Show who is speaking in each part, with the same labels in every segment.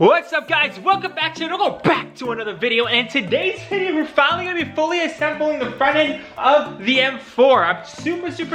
Speaker 1: What's up, guys? Welcome back to another video. And in today's video, we're finally gonna be fully assembling the front end of the M4. I'm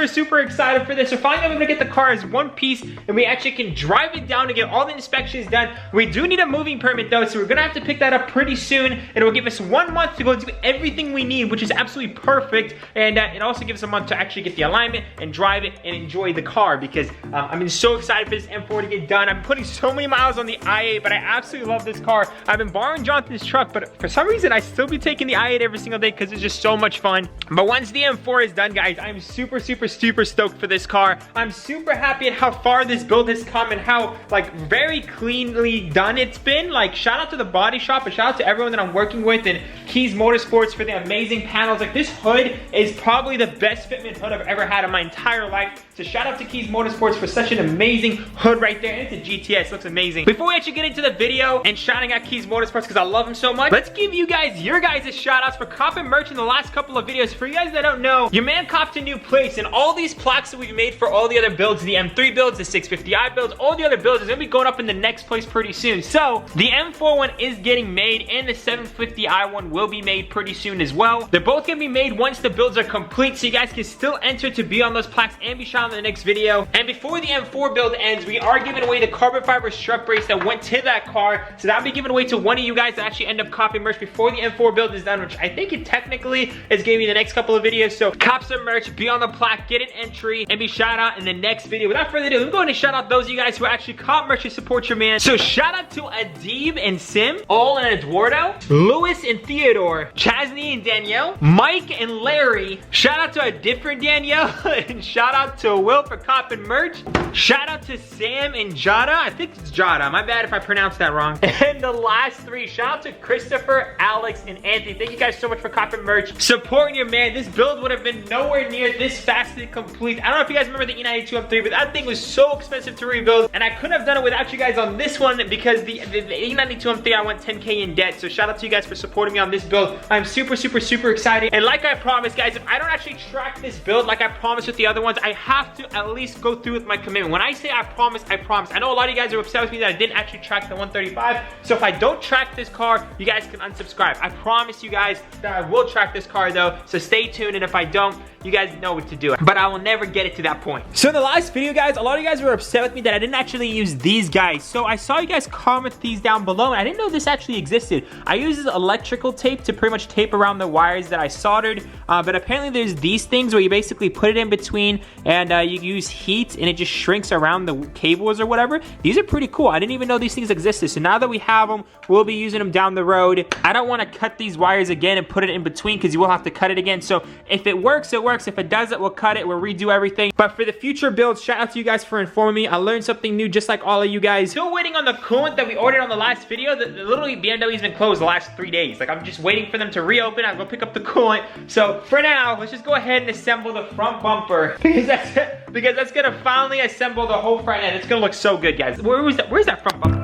Speaker 1: super excited for this. So finally, I'm gonna get the car as one piece, and we actually can drive it down to get all the inspections done. We do need a moving permit though, so we're gonna have to pick that up pretty soon. And it will give us 1 month to go do everything we need, which is absolutely perfect. And it also gives us a month to actually get the alignment and drive it and enjoy the car, because I'm just so excited for this M4 to get done. I'm putting so many miles on the i8, but I absolutely love this car. I've been borrowing Jonathan's truck, but for some reason I still be taking the i8 every single day because it's just so much fun. But once the M4 is done, guys, I'm super stoked for this car. I'm super happy at how far this build has come and how like very cleanly done it's been. Like, shout out to the body shop and shout out to everyone that I'm working with and KiesMotorsports for the amazing panels. Like, this hood is probably the best fitment hood I've ever had in my entire life. So shout out to KiesMotorsports for such an amazing hood right there. And it's a GTS, looks amazing. Before we actually get into the video and shouting out KiesMotorsports because I love him so much, let's give you guys your guys' shout outs for copping merch in the last couple of videos. For you guys that don't know, your man copped a new place, and all these plaques that we've made for all the other builds, the M3 builds, the 650i builds, all the other builds is gonna be going up in the next place pretty soon. So the M4 one is getting made, and the 750i one will be made pretty soon as well. They're both gonna be made once the builds are complete, so you guys can still enter to be on those plaques and be shot in the next video. And before the M4 build ends, we are giving away the carbon fiber strut brace that went to that car, so that'll be given away to one of you guys that actually end up copying merch before the M4 build is done, which I think it technically is gonna be the next couple of videos. So cop some merch, be on the plaque, get an entry, and be shout out in the next video. Without further ado, I'm going to shout out those of you guys who actually cop merch to support your man. So shout out to Adib and Sim, all and Eduardo, Lewis and Theodore, Chasney and Danielle, Mike and Larry. Shout out to a different Danielle, and shout out to Will for copping merch. Shout out to Sam and Jada. I think it's Jada. My bad if I pronounced that wrong. And the last three, shout out to Christopher, Alex, and Anthony. Thank you guys so much for copping merch, supporting your man. This build would have been nowhere near this fast and complete. I don't know if you guys remember the E92 M3, but that thing was so expensive to rebuild, and I couldn't have done it without you guys on this one, because the E92 M3, I went 10K in debt. So shout out to you guys for supporting me on this build. I'm super excited. And like I promised, guys, if I don't actually track this build like I promised with the other ones, I have to at least go through with my commitment. When I say I promise, I promise. I know a lot of you guys are upset with me that I didn't actually track the 135. So if I don't track this car, you guys can unsubscribe. I promise you guys that I will track this car though. So stay tuned, and if I don't, you guys know what to do. But I will never get it to that point. So in the last video, guys, a lot of you guys were upset with me that I didn't actually use these guys. So I saw you guys comment these down below, and I didn't know this actually existed. I use this electrical tape to pretty much tape around the wires that I soldered. But apparently there's these things where you basically put it in between, and you use heat, and it just shrinks around the cables or whatever. These are pretty cool. I didn't even know these things existed. So now that we have them, we'll be using them down the road. I don't want to cut these wires again and put it in between, because you will have to cut it again. So if it works, it works. If it doesn't, we'll cut it, we'll redo everything. But for the future builds, shout out to you guys for informing me. I learned something new just like all of you guys. Still waiting on the coolant that we ordered on the last video. Literally, BMW's been closed the last 3 days. Like, I'm just waiting for them to reopen. I'll go pick up the coolant. So for now, let's just go ahead and assemble the front bumper, because that's gonna finally assemble the whole front end. It's gonna look so good, guys. Where's that front bumper?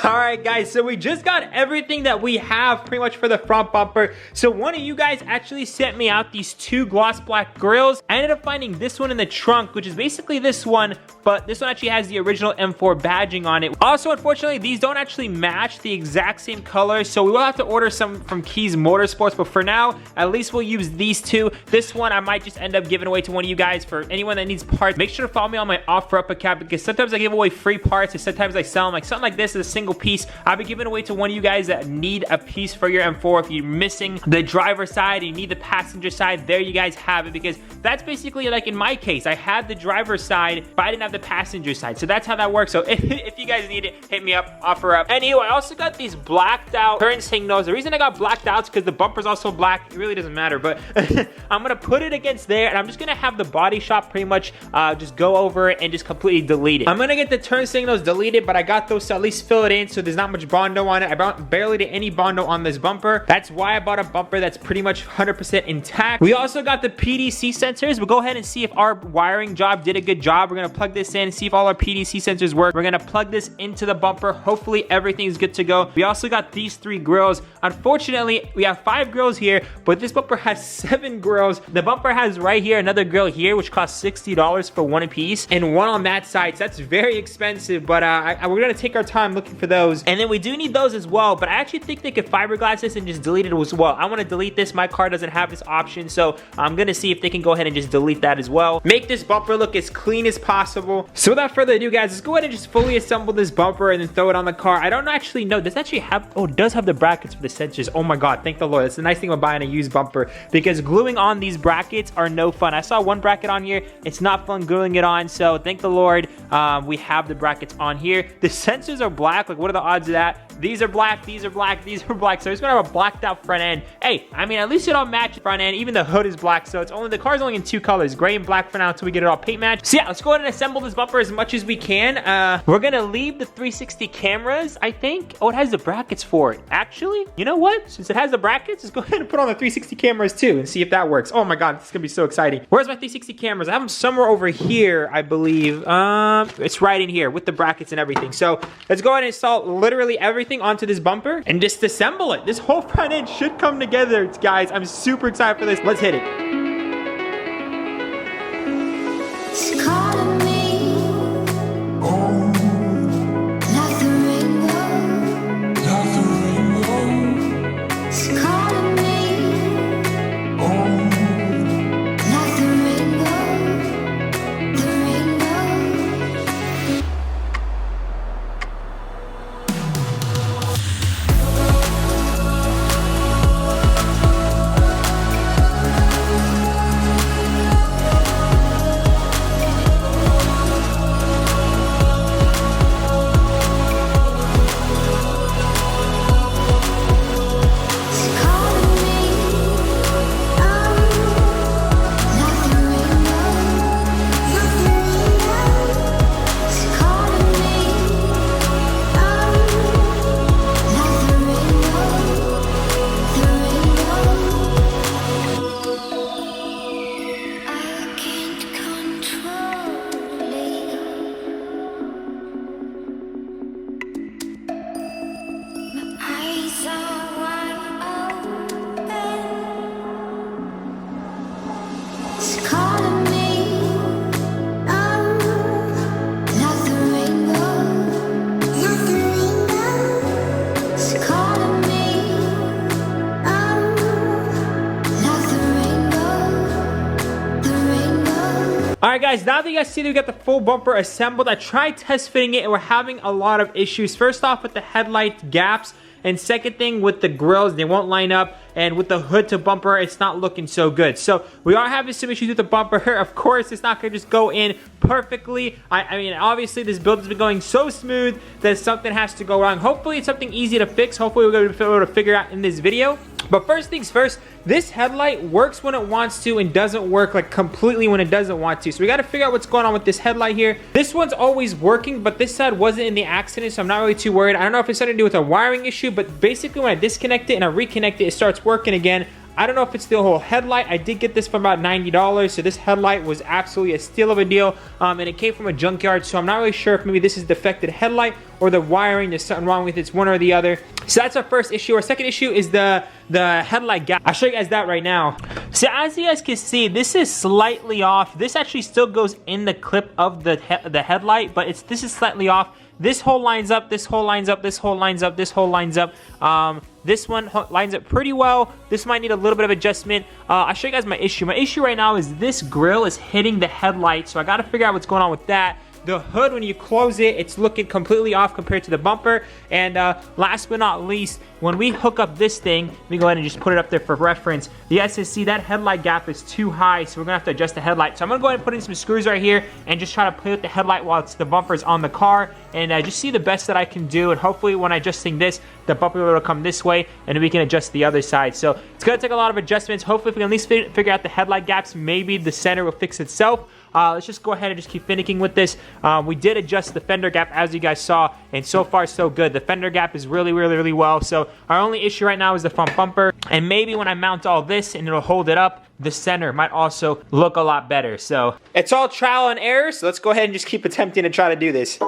Speaker 1: Alright guys, so we just got everything that we have pretty much for the front bumper. So one of you guys actually sent me out these two gloss black grills. I ended up finding this one in the trunk, which is basically this one, but this one actually has the original M4 badging on it. Also, unfortunately, these don't actually match the exact same color, so we will have to order some from KiesMotorsports, but for now, at least we'll use these two. This one I might just end up giving away to one of you guys. For anyone that needs parts, make sure to follow me on my OfferUp account, because sometimes I give away free parts and sometimes I sell them. Like something like this is a single piece. I'll be giving away to one of you guys that need a piece for your M4. If you're missing the driver side, you need the passenger side, there you guys have it, because that's basically like in my case, I had the driver side, but I didn't have the passenger side. So that's how that works. So if you guys need it, hit me up, OfferUp. Anyway, I also got these blacked out turn signals. The reason I got blacked out is because the bumper's also black. It really doesn't matter, but I'm gonna put it against there, and I'm just gonna have the body shop pretty much just go over it and just completely delete it. I'm gonna get the turn signals deleted, but I got those to at least fill it in, so there's not much Bondo on it. I barely did any Bondo on this bumper. That's why I bought a bumper that's pretty much 100% intact. We also got the PDC sensors. We'll go ahead and see if our wiring job did a good job. We're gonna plug this in, see if all our PDC sensors work. We're gonna plug this into the bumper. Hopefully everything's good to go. We also got these 3 grills. Unfortunately, we have 5 grills here, but this bumper has 7 grills. The bumper has right here another grill here, which costs $60 for 1 apiece, and 1 on that side. So that's very expensive, but we're gonna take our time looking for those. And then we do need those as well, but I actually think they could fiberglass this and just delete it as well. I wanna delete this. My car doesn't have this option, so I'm gonna see if they can go ahead and just delete that as well. Make this bumper look as clean as possible. So without further ado, guys, let's go ahead and just fully assemble this bumper and then throw it on the car. I don't actually know. Does it actually have, oh, it does have the brackets for the sensors. Oh my God, thank the Lord. That's the nice thing about buying a used bumper, because gluing on these brackets are no fun. I saw one bracket on here. It's not fun gluing it on, so thank the Lord we have the brackets on here. The sensors are black. Like, what are the odds of that? These are black, these are black, these are black. So it's gonna have a blacked out front end. Hey, I mean, at least it all matches front end. Even the hood is black, so it's only, the car's only in 2 colors, gray and black for now until we get it all paint matched. So yeah, let's go ahead and assemble this bumper as much as we can. We're gonna leave the 360 cameras, I think. Oh, it has the brackets for it. Actually, you know what? Since it has the brackets, let's go ahead and put on the 360 cameras too and see if that works. Oh my God, this is gonna be so exciting. Where's my 360 cameras? I have them somewhere over here, I believe. It's right in here with the brackets and everything. So let's go ahead and install literally everything onto this bumper and just assemble it. This whole front end should come together, guys. I'm super excited for this. Let's hit it.
Speaker 2: It's calling me, like the rainbow, like the rainbow. It's calling me, like the rainbow, the rainbow.
Speaker 1: Alright guys, now that you guys see that we got the full bumper assembled, I tried test fitting it and we're having a lot of issues. First off with the headlight gaps, and second thing with the grills, they won't line up, and with the hood to bumper, it's not looking so good. So we are having some issues with the bumper. Of course, it's not gonna just go in perfectly. I mean, obviously this build has been going so smooth that something has to go wrong. Hopefully it's something easy to fix. Hopefully we're gonna be able to figure out in this video. But first things first, this headlight works when it wants to and doesn't work like completely when it doesn't want to. So we got to figure out what's going on with this headlight here. This one's always working, but this side wasn't in the accident, so I'm not really too worried. I don't know if it's something to do with a wiring issue, but basically when I disconnect it and I reconnect it, it starts working again. I don't know if it's the whole headlight. I did get this for about $90, so this headlight was absolutely a steal of a deal, and it came from a junkyard, so I'm not really sure if maybe this is defected headlight or the wiring. There's something wrong with it. It's one or the other. So that's our first issue. Our second issue is the headlight gap. I'll show you guys that right now. So as you guys can see, this is slightly off. This actually still goes in the clip of the headlight, but this is slightly off. This hole lines up, this hole lines up, this hole lines up, this hole lines up. This one lines up pretty well. This might need a little bit of adjustment. I'll show you guys my issue. My issue right now is this grill is hitting the headlight, so I gotta figure out what's going on with that. The hood, when you close it, it's looking completely off compared to the bumper. And last but not least, when we hook up this thing, let me go ahead and just put it up there for reference. You guys can see that headlight gap is too high, so we're gonna have to adjust the headlight. So I'm gonna go ahead and put in some screws right here and just try to play with the headlight while the bumper's on the car, and just see the best that I can do. And hopefully when I adjusting this, the bumper will come this way, and we can adjust the other side. So it's gonna take a lot of adjustments. Hopefully if we can at least figure out the headlight gaps, maybe the center will fix itself. let's just go ahead and just keep finicking with this. We did adjust the fender gap, as you guys saw, and so far so good. The fender gap is really well. So our only issue right now is the front bumper, and maybe when I mount all this and it'll hold it up, the center might also look a lot better. So it's all trial and error, so let's go ahead and just keep attempting to try to do this.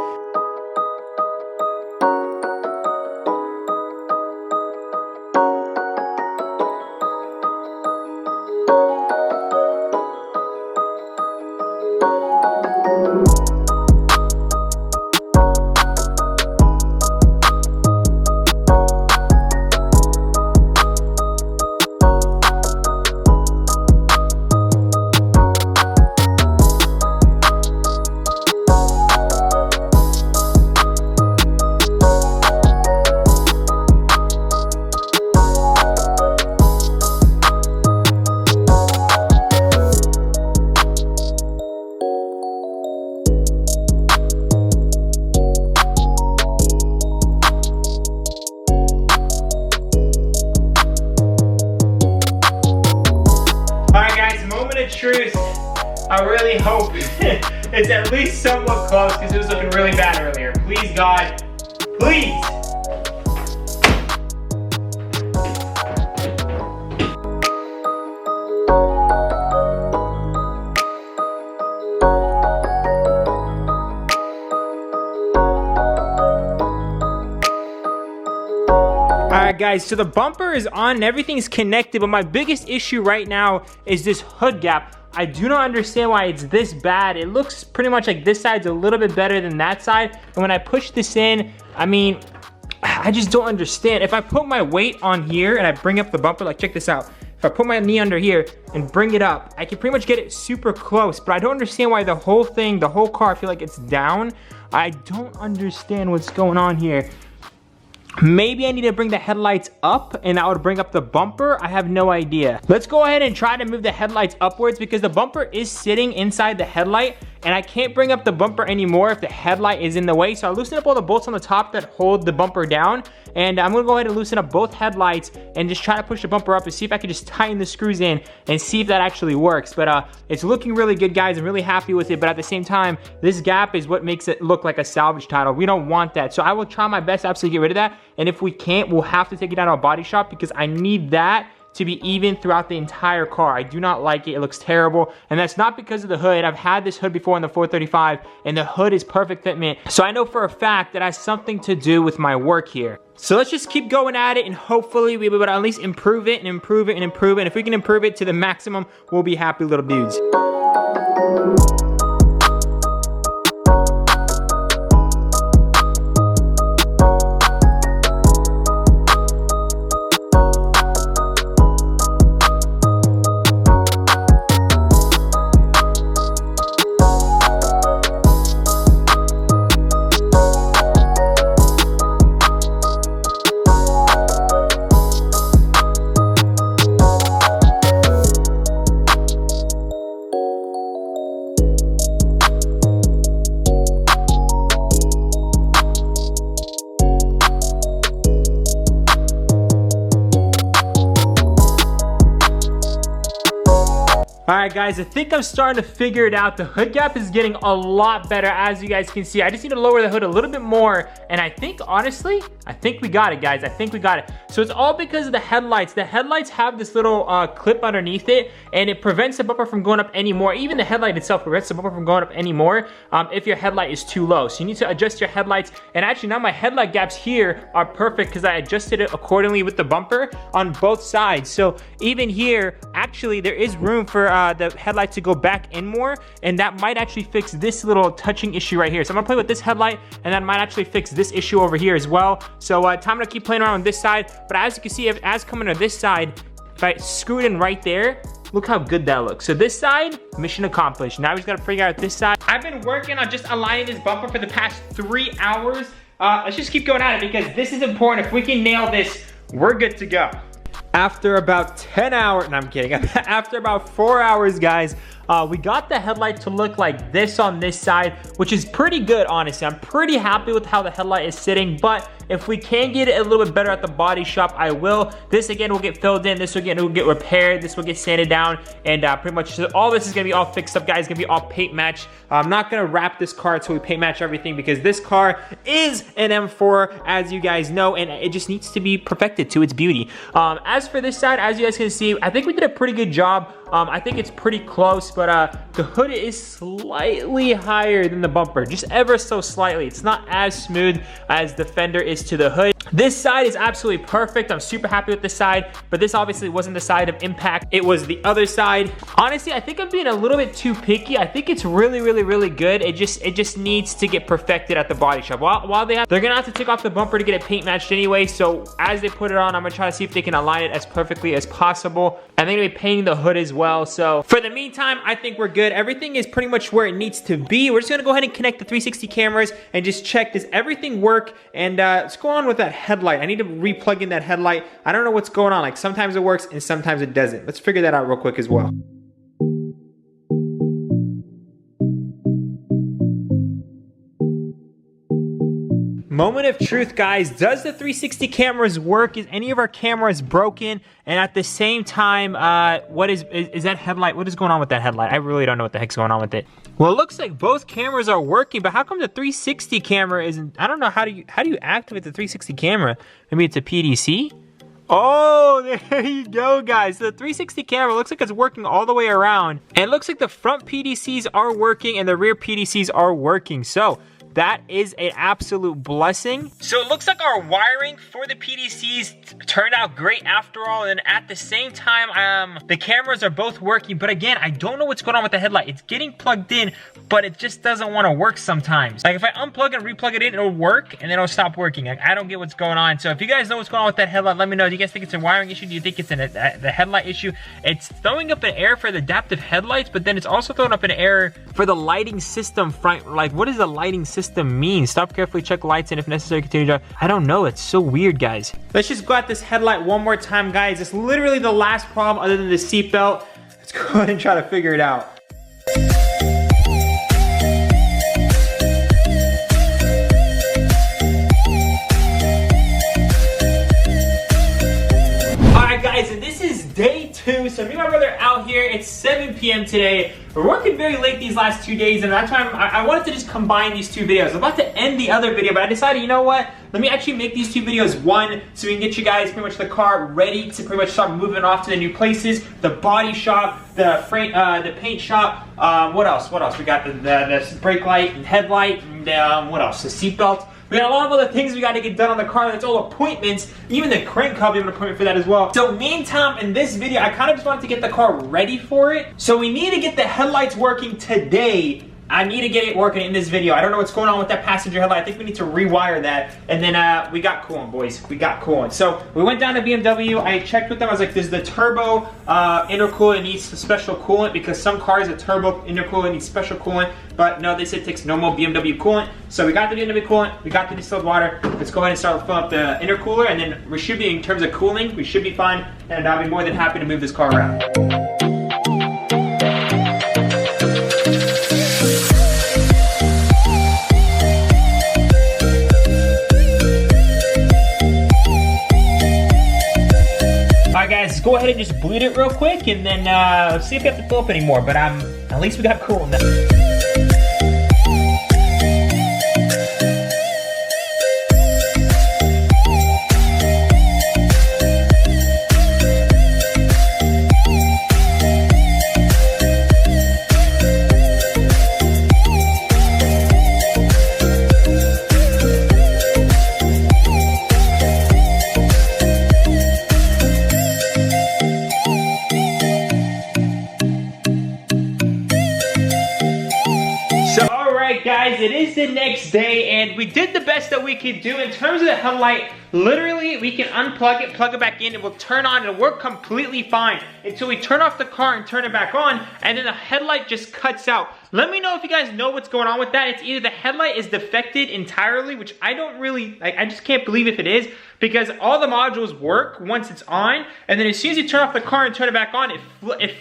Speaker 1: Truth. I really hope it's at least somewhat close because it was looking really bad earlier. Please, God, please. Alright guys, so the bumper is on and everything's connected, but my biggest issue right now is this hood gap. I do not understand why it's this bad. It looks pretty much like this side's a little bit better than that side, and when I push this in, I mean, I just don't understand. If I put my weight on here and I bring up the bumper, like check this out. If I put my knee under here and bring it up, I can pretty much get it super close, but I don't understand why the whole thing, the whole car, I feel like it's down. I don't understand what's going on here. Maybe I need to bring the headlights up and that would bring up the bumper. I have no idea. Let's go ahead and try to move the headlights upwards because the bumper is sitting inside the headlight and I can't bring up the bumper anymore if the headlight is in the way. So I loosened up all the bolts on the top that hold the bumper down, and I'm gonna go ahead and loosen up both headlights and just try to push the bumper up and see if I can just tighten the screws in and see if that actually works. But it's looking really good, guys. I'm really happy with it, but at the same time, this gap is what makes it look like a salvage title. We don't want that. So I will try my best to absolutely get rid of that, and if we can't, we'll have to take it down to a body shop because I need that to be even throughout the entire car. I do not like it. It looks terrible, and that's not because of the hood. I've had this hood before in the 435, and the hood is perfect fitment. So I know for a fact that has something to do with my work here. So let's just keep going at it, and hopefully we'll be able to at least improve it and improve it and improve it. And if we can improve it to the maximum, we'll be happy little dudes. Alright guys, I think I'm starting to figure it out. The hood gap is getting a lot better, as you guys can see. I just need to lower the hood a little bit more, and I think, honestly, I think we got it, guys. I think we got it. So it's all because of the headlights. The headlights have this little clip underneath it, and it prevents the bumper from going up anymore. Even the headlight itself prevents the bumper from going up anymore if your headlight is too low. So you need to adjust your headlights, and actually now my headlight gaps here are perfect because I adjusted it accordingly with the bumper on both sides. So even here, actually, there is room for the headlight to go back in more, and that might actually fix this little touching issue right here. So I'm gonna play with this headlight, and that might actually fix this issue over here as well. So time to keep playing around on this side. But as you can see, as coming to this side, if I screw it in right there, look how good that looks. So this side, mission accomplished. Now we just gotta figure out this side. I've been working on just aligning this bumper for the past 3 hours. Let's just keep going at it because this is important. If we can nail this, we're good to go. After about 10 hours, no, I'm kidding. After about 4 hours, guys, we got the headlight to look like this on this side, which is pretty good, honestly. I'm pretty happy with how the headlight is sitting, but if we can get it a little bit better at the body shop, I will. This again will get filled in, this will get repaired, this will get sanded down, and pretty much all this is gonna be all fixed up, guys. It's gonna be all paint match. I'm not gonna wrap this car until we paint match everything, because this car is an M4, as you guys know, and it just needs to be perfected to its beauty. As for this side, as you guys can see, I think we did a pretty good job. I think it's pretty close, but the hood is slightly higher than the bumper, just ever so slightly. It's not as smooth as the fender is to the hood. This side is absolutely perfect. I'm super happy with this side, but this obviously wasn't the side of impact. It was the other side. Honestly, I think I'm being a little bit too picky. I think it's really, really, really good. It just needs to get perfected at the body shop. While they're gonna have to take off the bumper to get it paint matched anyway, so as they put it on, I'm gonna try to see if they can align it as perfectly as possible. And they're gonna be painting the hood as well. So for the meantime, I think we're good. Everything is pretty much where it needs to be. We're just gonna go ahead and connect the 360 cameras and just check, does everything work? And let's go on with that headlight. I need to re-plug in that headlight. I don't know what's going on. Like, sometimes it works and sometimes it doesn't. Let's figure that out real quick as well. Moment of truth, guys. Does the 360 cameras work? Is any of our cameras broken? And at the same time, what is that headlight? What is going on with that headlight? I really don't know what the heck's going on with it. Well, it looks like both cameras are working, but how come the 360 camera isn't? I don't know, how do you activate the 360 camera? Maybe it's a PDC? Oh, there you go, guys. So the 360 camera looks like it's working all the way around. And it looks like the front PDCs are working and the rear PDCs are working. So that is an absolute blessing. So it looks like our wiring for the PDCs turned out great after all, and at the same time, the cameras are both working, but again, I don't know what's going on with the headlight. It's getting plugged in, but it just doesn't want to work sometimes. Like, if I unplug and replug it in, it'll work, and then it'll stop working. Like, I don't get what's going on. So if you guys know what's going on with that headlight, let me know. Do you guys think it's a wiring issue? Do you think it's the headlight issue? It's throwing up an error for the adaptive headlights, but then it's also throwing up an error for the lighting system front. Like, what does the lighting system mean? Stop carefully, check lights, and if necessary, continue to drive. I don't know. It's so weird, guys. Let's just go at this headlight one more time, guys. It's literally the last problem other than the seatbelt. Let's go ahead and try to figure it out. Alright, guys, and this is day 2. So me and my brother are out here. It's 7 p.m. today. We're working very late these last 2 days, and that's why I wanted to just combine these 2 videos. I'm about to end the other video, but I decided, you know what? Let me actually make these 2 videos one, so we can get you guys pretty much the car ready to pretty much start moving off to the new places, the body shop, the frame, the paint shop. What else? What else? We got the brake light and headlight, and what else? The seatbelt. We got a lot of other things we got to get done on the car. That's all appointments. Even the crank hub, we have an appointment for that as well. So meantime, in this video, I kind of just wanted to get the car ready for it. So we need to get the headlights working today. I need to get it working in this video. I don't know what's going on with that passenger headlight. I think we need to rewire that. And then we got coolant, boys. We got coolant. So we went down to BMW. I checked with them. I was like, does the turbo intercooler needs a special coolant? Because some cars, the turbo intercooler needs special coolant. But no, they said it takes normal BMW coolant. So we got the BMW coolant. We got the distilled water. Let's go ahead and start filling up the intercooler. And then we should be, in terms of cooling, we should be fine. And I'll be more than happy to move this car around. Guys, go ahead and just bleed it real quick, and then let's see if we have to fill up anymore. But at least we got coolant now. Guys, it is is the next day, and we did the best that we could do in terms of the headlight. Literally, we can unplug it, plug it back in, it will turn on, it'll work completely fine until we turn off the car and turn it back on, and then the headlight just cuts out. Let me know if you guys know what's going on with that. It's either the headlight is defected entirely, which I don't really, like, I just can't believe if it is, because all the modules work once it's on, and then as soon as you turn off the car and turn it back on, it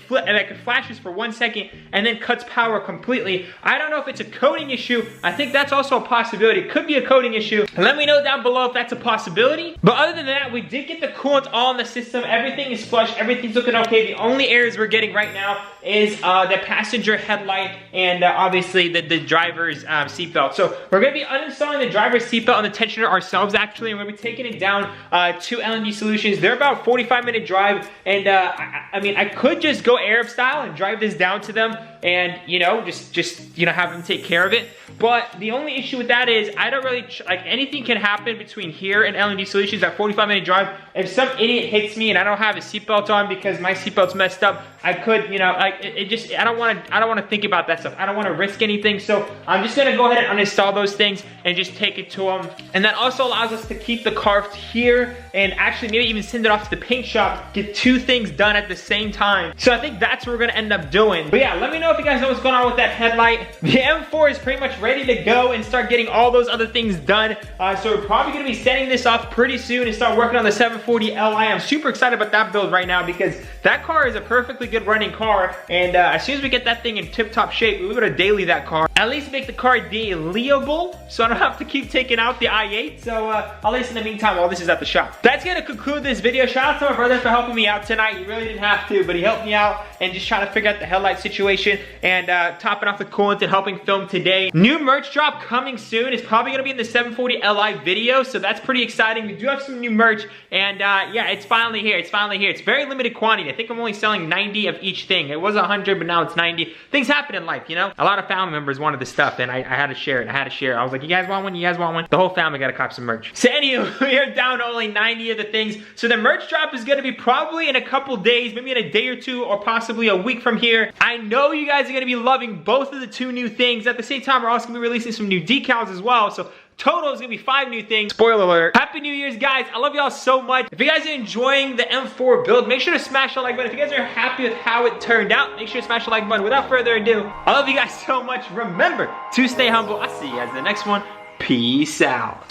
Speaker 1: flashes for 1 second and then cuts power completely. I don't know if it's a coding issue. I think that's also a possibility. It could be a coding issue. Let me know down below if that's a possibility. But other than that, we did get the coolant all in the system. Everything is flush. Everything's looking okay. The only errors we're getting right now is the passenger headlight and obviously the driver's seatbelt. So we're going to be uninstalling the driver's seatbelt and the tensioner ourselves, actually, and we're going to be taking it down to L&D Solutions. They're about a 45-minute drive, and I mean, I could just go Arab style and drive this down to them and, you know, just you know, have them take care of it. But the only issue with that is I don't really, like, anything can happen between here and L&D Solutions, that 45-minute drive. If some idiot hits me and I don't have a seatbelt on because my seatbelt's messed up, I could, you know, like, I don't want to think about that stuff. I don't want to risk anything, so I'm just gonna go ahead and uninstall those things and just take it to them. And that also allows us to keep the car here and actually maybe even send it off to the paint shop, get two things done at the same time. So I think that's what we're gonna end up doing. But yeah, let me know if you guys know what's going on with that headlight. The M4 is pretty much ready to go and start getting all those other things done. So we're probably gonna be setting this off pretty soon and start working on the 740 Li. I'm super excited about that build right now because that car is a perfectly good running car, and as soon as we get that thing in tip-top shape, we're gonna daily that car. At least make the car dailyable, so I don't have to keep taking out the i8. So at least in the meantime, while this is at the shop. That's gonna conclude this video. Shout out to my brother for helping me out tonight. He really didn't have to, but he helped me out and just trying to figure out the headlight situation and topping off the coolant and helping film today. New merch drop coming soon. It's probably gonna be in the 740 Li video, so that's pretty exciting. We do have some new merch, and yeah, it's finally here. It's finally here. It's very limited quantity. I think I'm only selling 90 of each thing. It was 100, but now it's 90. Things happen in life, you know? A lot of family members wanted this stuff, and I had to share it. I was like, you guys want one? You guys want one? The whole family got to cop some merch. So anyway, we are down to only 90 of the things. So the merch drop is gonna be probably in a couple days, maybe in a day or two, or possibly a week from here. I know you guys are gonna be loving both of the two new things. At the same time, we're also gonna be releasing some new decals as well. So total is gonna be 5 new things. Spoiler alert. Happy New Year's, guys. I love y'all so much. If you guys are enjoying the M4 build, make sure to smash the like button. If you guys are happy with how it turned out, make sure to smash the like button. Without further ado, I love you guys so much. Remember to stay humble. I'll see you guys in the next one. Peace out.